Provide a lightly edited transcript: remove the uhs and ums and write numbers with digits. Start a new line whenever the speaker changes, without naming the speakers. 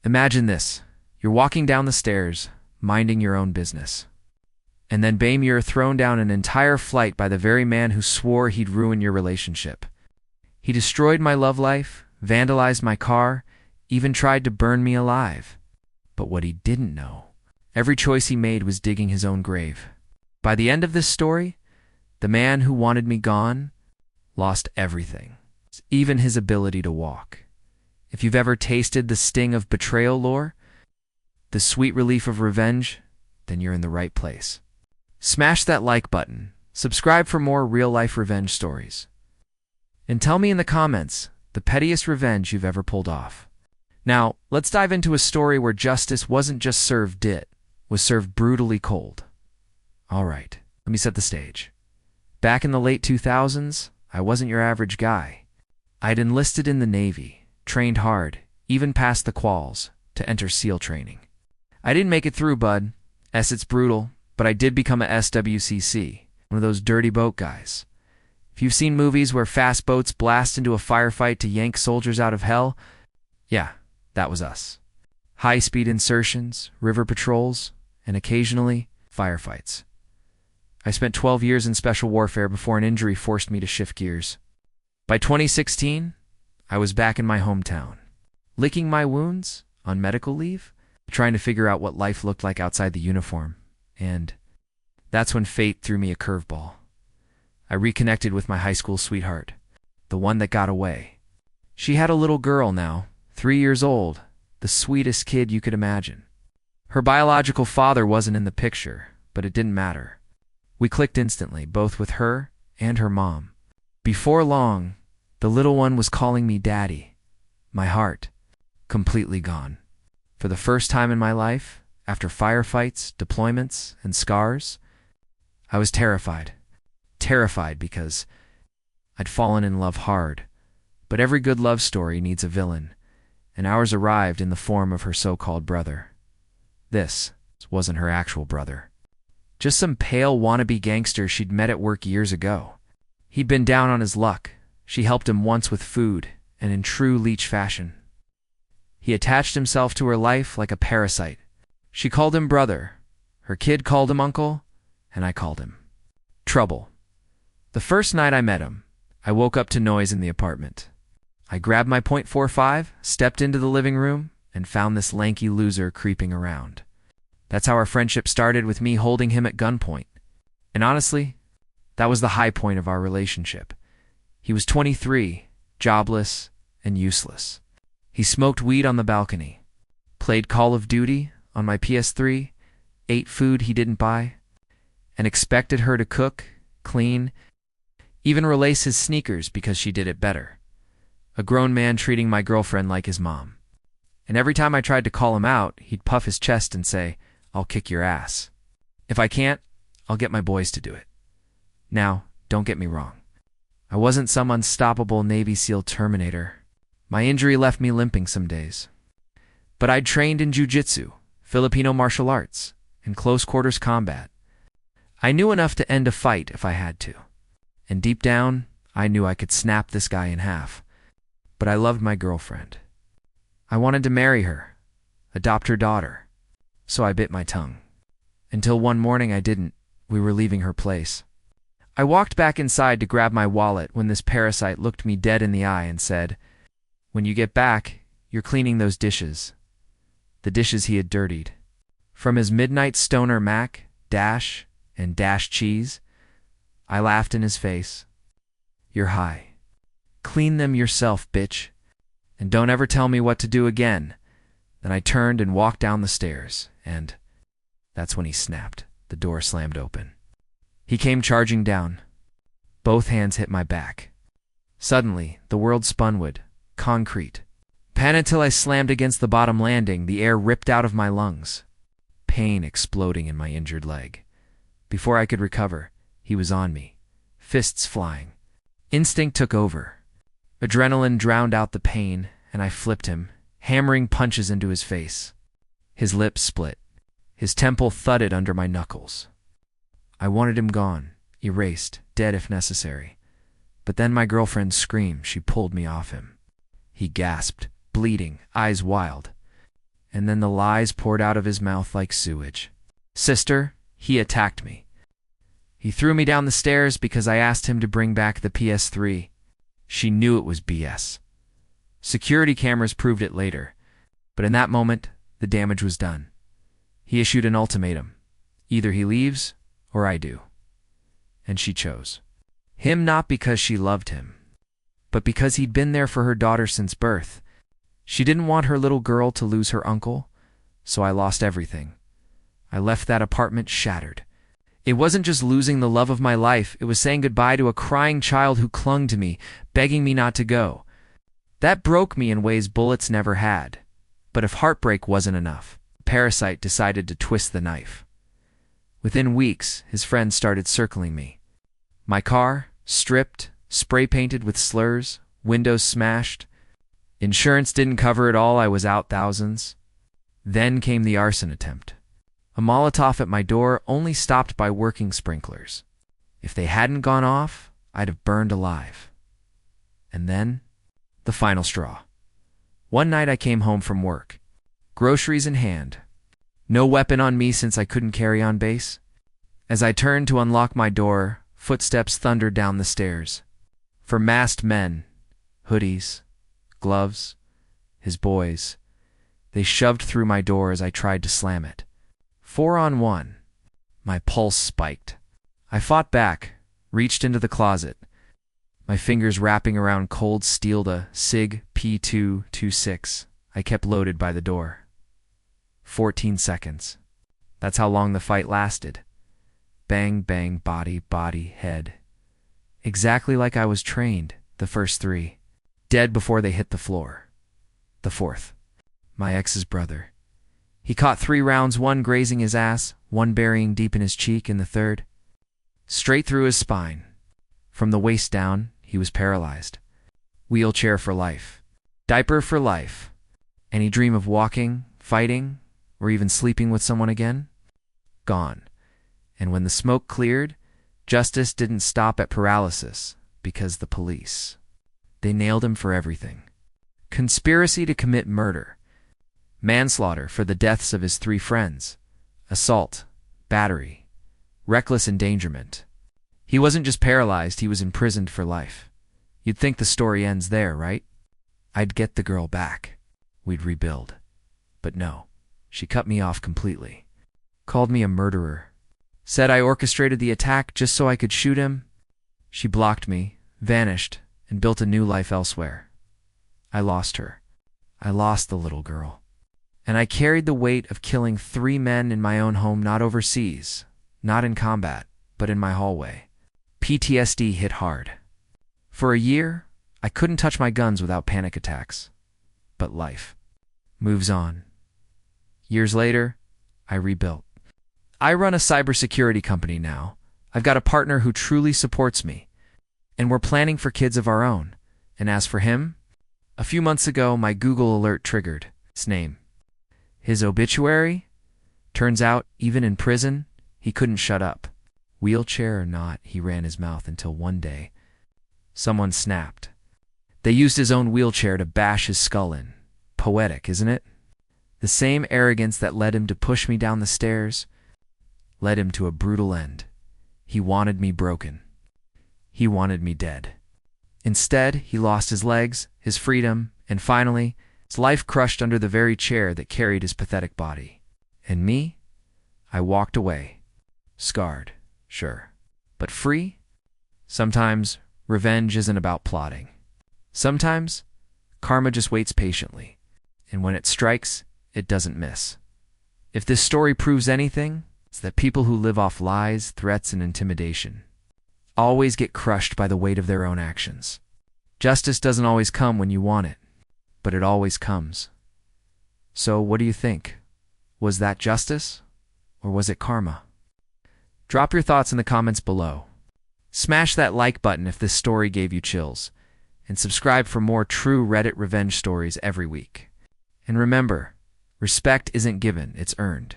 Imagine this. You're walking down the stairs, minding your own business. And then bam, you're thrown down an entire flight by the very man who swore he'd ruin your relationship. He destroyed my love life, vandalized my car, even tried to burn me alive. But what he didn't know, every choice he made was digging his own grave. By the end of this story, the man who wanted me gone lost everything, even his ability to walk. If you've ever tasted the sting of betrayal lore, the sweet relief of revenge, then you're in the right place. Smash that like button, subscribe for more real-life revenge stories. And tell me in the comments the pettiest revenge you've ever pulled off. Now, let's dive into a story where justice wasn't just served was served brutally cold. All right, let me set the stage. Back in the late 2000s, I wasn't your average guy. I'd enlisted in the Navy, trained hard, even passed the quals, to enter SEAL training. I didn't make it through, bud. It's brutal, but I did become a SWCC, one of those dirty boat guys. If you've seen movies where fast boats blast into a firefight to yank soldiers out of hell, yeah, that was us. High-speed insertions, river patrols, and occasionally, firefights. I spent 12 years in special warfare before an injury forced me to shift gears. By 2016, I was back in my hometown, licking my wounds on medical leave, trying to figure out what life looked like outside the uniform. And that's when fate threw me a curveball. I reconnected with my high school sweetheart, the one that got away. She had a little girl now, 3 years old, the sweetest kid you could imagine. Her biological father wasn't in the picture, but it didn't matter. We clicked instantly, both with her and her mom. Before long, the little one was calling me daddy. My heart, completely gone. For the first time in my life, after firefights, deployments, and scars, I was terrified. Terrified because I'd fallen in love hard. But every good love story needs a villain, and ours arrived in the form of her so-called brother. This wasn't her actual brother. Just some pale wannabe gangster she'd met at work years ago. He'd been down on his luck. She helped him once with food, and in true leech fashion. He attached himself to her life like a parasite. She called him brother, her kid called him uncle, and I called him trouble. The first night I met him, I woke up to noise in the apartment. I grabbed my .45, stepped into the living room, and found this lanky loser creeping around. That's how our friendship started, with me holding him at gunpoint. And honestly, that was the high point of our relationship. He was 23, jobless, and useless. He smoked weed on the balcony, played Call of Duty on my PS3, ate food he didn't buy, and expected her to cook, clean, even relace his sneakers because she did it better. A grown man treating my girlfriend like his mom. And every time I tried to call him out, he'd puff his chest and say, "I'll kick your ass. If I can't, I'll get my boys to do it." Now, don't get me wrong. I wasn't some unstoppable Navy SEAL Terminator. My injury left me limping some days. But I'd trained in jiu-jitsu, Filipino martial arts, and close-quarters combat. I knew enough to end a fight if I had to. And deep down, I knew I could snap this guy in half. But I loved my girlfriend. I wanted to marry her, adopt her daughter. So I bit my tongue. Until one morning I didn't. We were leaving her place. I walked back inside to grab my wallet when this parasite looked me dead in the eye and said, "When you get back, you're cleaning those dishes." The dishes he had dirtied. From his midnight stoner mac, dash, and dash cheese, I laughed in his face. "You're high. Clean them yourself, bitch. And don't ever tell me what to do again." Then I turned and walked down the stairs, and that's when he snapped. The door slammed open. He came charging down. Both hands hit my back. Suddenly, the world spun concrete. Pan until I slammed against the bottom landing, the air ripped out of my lungs. Pain exploding in my injured leg. Before I could recover, he was on me, fists flying. Instinct took over. Adrenaline drowned out the pain, and I flipped him, hammering punches into his face. His lips split. His temple thudded under my knuckles. I wanted him gone, erased, dead if necessary. But then my girlfriend screamed. She pulled me off him. He gasped, bleeding, eyes wild. and then the lies poured out of his mouth like sewage. Sister, he attacked me. He threw me down the stairs because I asked him to bring back the PS3. She knew it was BS. Security cameras proved it later, but in that moment, the damage was done. He issued an ultimatum. Either he leaves, or I do. And she chose. Him not because she loved him, but because he'd been there for her daughter since birth. She didn't want her little girl to lose her uncle, so I lost everything. I left that apartment shattered. It wasn't just losing the love of my life, it was saying goodbye to a crying child who clung to me, begging me not to go. That broke me in ways bullets never had. But if heartbreak wasn't enough, Parasite decided to twist the knife. Within weeks, his friends started circling me. My car, stripped, spray-painted with slurs, windows smashed. Insurance didn't cover it all, I was out thousands. Then came the arson attempt. A Molotov at my door only stopped by working sprinklers. If they hadn't gone off, I'd have burned alive. And then, the final straw. One night I came home from work, groceries in hand. No weapon on me since I couldn't carry on base. As I turned to unlock my door, footsteps thundered down the stairs. For masked men, hoodies, gloves, his boys, they shoved through my door as I tried to slam it. 4-on-1. My pulse spiked. I fought back, reached into the closet, my fingers wrapping around cold steel to SIG P226. I kept loaded by the door. 14 seconds. That's how long the fight lasted. Bang, bang, body, body, head. Exactly like I was trained, the first 3. Dead before they hit the floor. The 4th. My ex's brother. He caught 3 rounds, 1 grazing his ass, 1 burying deep in his cheek, and the 3rd straight through his spine. From the waist down, he was paralyzed. Wheelchair for life. Diaper for life. Any dream of walking, fighting, or even sleeping with someone again? Gone. And when the smoke cleared, justice didn't stop at paralysis, because the police. They nailed him for everything. Conspiracy to commit murder. Manslaughter for the deaths of his 3 friends. Assault. Battery. Reckless endangerment. He wasn't just paralyzed, he was imprisoned for life. You'd think the story ends there, right? I'd get the girl back. We'd rebuild. But no, she cut me off completely. Called me a murderer. Said I orchestrated the attack just so I could shoot him. She blocked me, vanished, and built a new life elsewhere. I lost her. I lost the little girl. And I carried the weight of killing 3 men in my own home, not overseas, not in combat, but in my hallway. PTSD hit hard. For a year, I couldn't touch my guns without panic attacks. But life moves on. Years later, I rebuilt. I run a cybersecurity company now. I've got a partner who truly supports me. And we're planning for kids of our own. And as for him, a few months ago, my Google alert triggered his name. His obituary? Turns out, even in prison, he couldn't shut up. Wheelchair or not, he ran his mouth until one day, someone snapped. They used his own wheelchair to bash his skull in. Poetic, isn't it? The same arrogance that led him to push me down the stairs led him to a brutal end. He wanted me broken. He wanted me dead. Instead, he lost his legs, his freedom, and finally, his life crushed under the very chair that carried his pathetic body. And me? I walked away. Scarred, sure. But free? Sometimes, revenge isn't about plotting. Sometimes, karma just waits patiently. And when it strikes, it doesn't miss. If this story proves anything, it's that people who live off lies, threats, and intimidation always get crushed by the weight of their own actions. Justice doesn't always come when you want it, but it always comes. So what do you think? Was that justice? Or was it karma? Drop your thoughts in the comments below. Smash that like button if this story gave you chills, and subscribe for more true Reddit revenge stories every week. And remember, respect isn't given, it's earned.